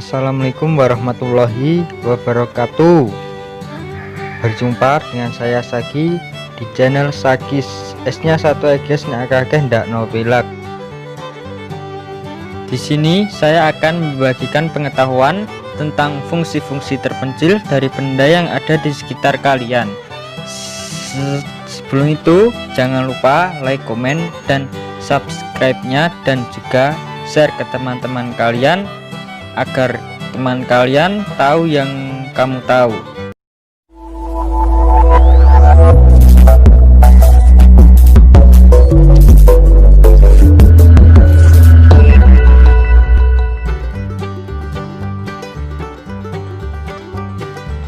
Assalamualaikum warahmatullahi wabarakatuh. Berjumpa dengan saya Sagi di channel Sagis. S-nya satu guys, nak kakek ndak novelak. Di sini saya akan membagikan pengetahuan tentang fungsi-fungsi terpencil dari benda yang ada di sekitar kalian. Sebelum itu jangan lupa like, komen, dan subscribe-nya, dan juga share ke teman-teman kalian agar teman kalian tahu yang kamu tahu.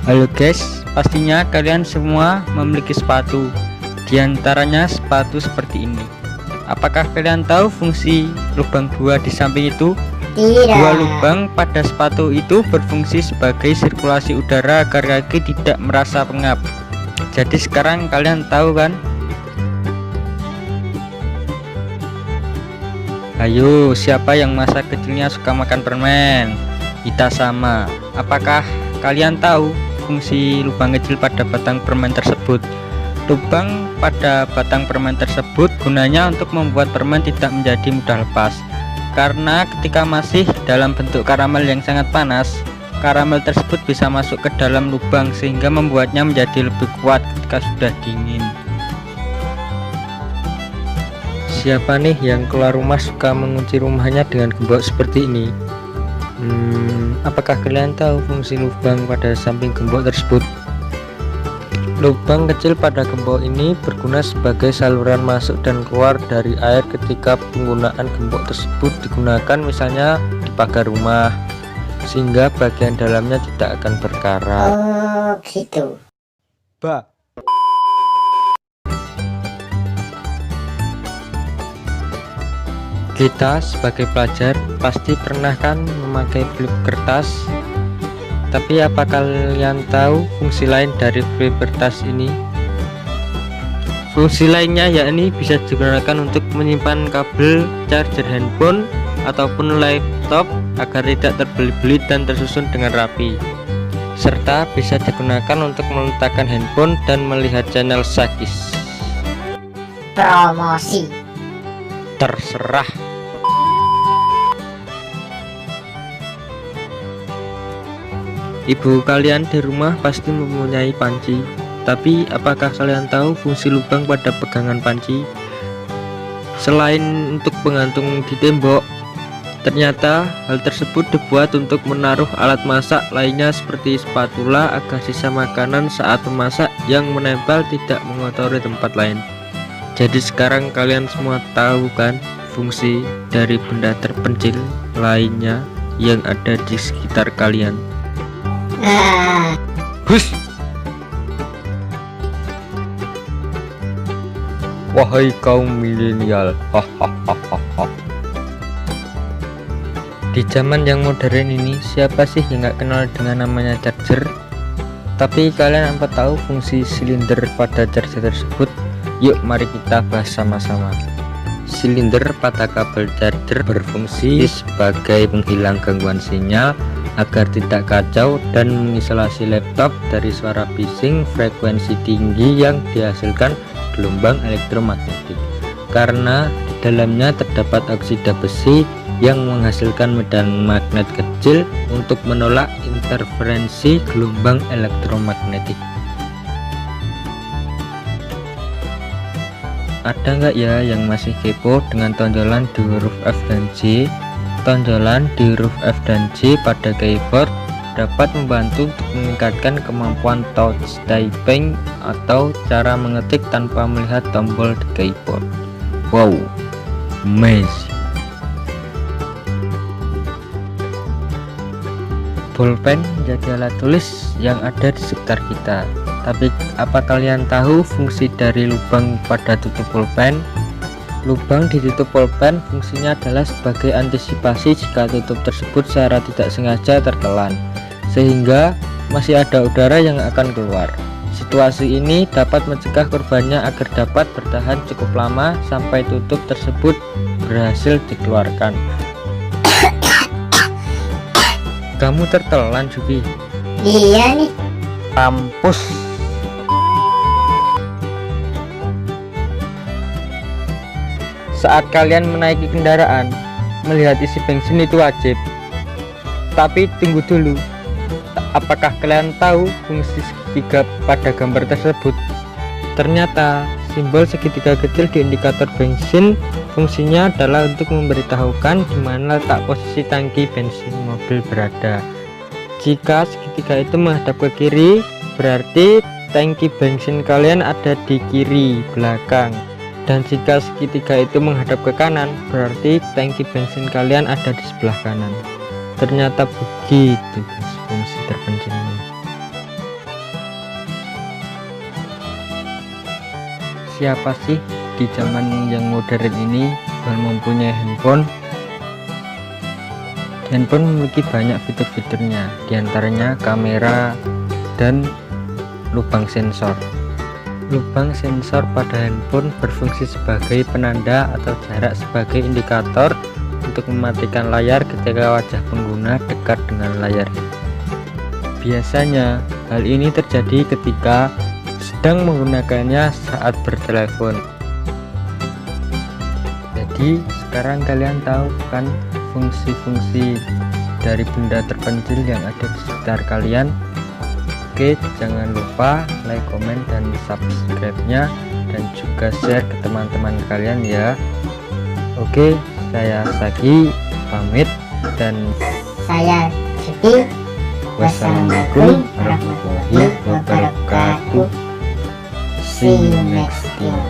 Halo guys, pastinya kalian semua memiliki sepatu, diantaranya sepatu seperti ini. Apakah kalian tahu fungsi lubang dua di samping itu? Tidak. Dua lubang pada sepatu itu berfungsi sebagai sirkulasi udara agar kaki tidak merasa pengap. Jadi sekarang kalian tahu kan? Ayo, siapa yang masa kecilnya suka makan permen? Kita sama. Apakah kalian tahu fungsi lubang kecil pada batang permen tersebut? Lubang pada batang permen tersebut gunanya untuk membuat permen tidak menjadi mudah lepas. Karena ketika masih dalam bentuk karamel yang sangat panas, karamel tersebut bisa masuk ke dalam lubang sehingga membuatnya menjadi lebih kuat ketika sudah dingin. Siapa nih yang keluar rumah suka mengunci rumahnya dengan gembok seperti ini? Apakah kalian tahu fungsi lubang pada samping gembok tersebut? Lubang kecil pada gembok ini berguna sebagai saluran masuk dan keluar dari air ketika penggunaan gembok tersebut digunakan misalnya di pagar rumah, sehingga bagian dalamnya tidak akan berkarat. Oh gitu. Kita sebagai pelajar pasti pernah kan memakai flip kertas. Tapi apa kalian tahu fungsi lain dari flip kertas ini? Fungsi lainnya yakni bisa digunakan untuk menyimpan kabel charger handphone ataupun laptop agar tidak terbelit-belit dan tersusun dengan rapi. Serta bisa digunakan untuk meletakkan handphone dan melihat channel Sagis. Promosi. Terserah. Ibu kalian di rumah pasti mempunyai panci. Tapi apakah kalian tahu fungsi lubang pada pegangan panci? Selain untuk penggantung di tembok, ternyata hal tersebut dibuat untuk menaruh alat masak lainnya seperti spatula agar sisa makanan saat memasak yang menempel tidak mengotori tempat lain. Jadi sekarang kalian semua tahu kan fungsi dari benda terpencil lainnya yang ada di sekitar kalian. Hush! Wahai kaum milenial, hahaha. Di zaman yang modern ini, siapa sih yang nggak kenal dengan namanya charger? Tapi kalian apa tahu fungsi silinder pada charger tersebut? Yuk mari kita bahas sama-sama. Silinder pada kabel charger berfungsi sebagai penghilang gangguan sinyal agar tidak kacau dan mengisolasi laptop dari suara bising frekuensi tinggi yang dihasilkan gelombang elektromagnetik. Karena di dalamnya terdapat oksida besi yang menghasilkan medan magnet kecil untuk menolak interferensi gelombang elektromagnetik. Ada nggak ya yang masih kepo dengan tonjolan di huruf F dan J? Tonjolan di huruf F dan J pada keyboard dapat membantu untuk meningkatkan kemampuan touch typing atau cara mengetik tanpa melihat tombol di keyboard. Wow, amazing. Pulpen menjadi alat tulis yang ada di sekitar kita. Tapi apa kalian tahu fungsi dari lubang pada tutup pulpen? Lubang di tutup pulpen fungsinya adalah sebagai antisipasi jika tutup tersebut secara tidak sengaja tertelan, sehingga masih ada udara yang akan keluar. Situasi ini dapat mencegah korbannya agar dapat bertahan cukup lama sampai tutup tersebut berhasil dikeluarkan. Kamu tertelan, Juki. Iya nih. Kampus. Saat kalian menaiki kendaraan, melihat isi bensin itu wajib. Tapi tunggu dulu. Apakah kalian tahu fungsi segitiga pada gambar tersebut? Ternyata simbol segitiga kecil di indikator bensin fungsinya adalah untuk memberitahukan di mana letak posisi tangki bensin mobil berada. Jika segitiga itu menghadap ke kiri, berarti tangki bensin kalian ada di kiri belakang. Dan jika segitiga itu menghadap ke kanan, berarti tangki bensin kalian ada di sebelah kanan. Ternyata begitu guys fungsi terpentingnya. Siapa sih di zaman yang modern ini yang mempunyai handphone? Handphone memiliki banyak fitur-fiturnya, diantaranya kamera dan lubang sensor. Lubang sensor pada handphone berfungsi sebagai penanda atau jarak sebagai indikator untuk mematikan layar ketika wajah pengguna dekat dengan layar. Biasanya hal ini terjadi ketika sedang menggunakannya saat bertelepon. Jadi sekarang kalian tahu kan fungsi-fungsi dari benda terpencil yang ada di sekitar kalian. Oke, jangan lupa like, komen, dan subscribe-nya, dan juga share ke teman-teman kalian ya. Oke, saya Sagi pamit, dan Saya Juki. wassalamualaikum warahmatullahi wabarakatuh. See you next time.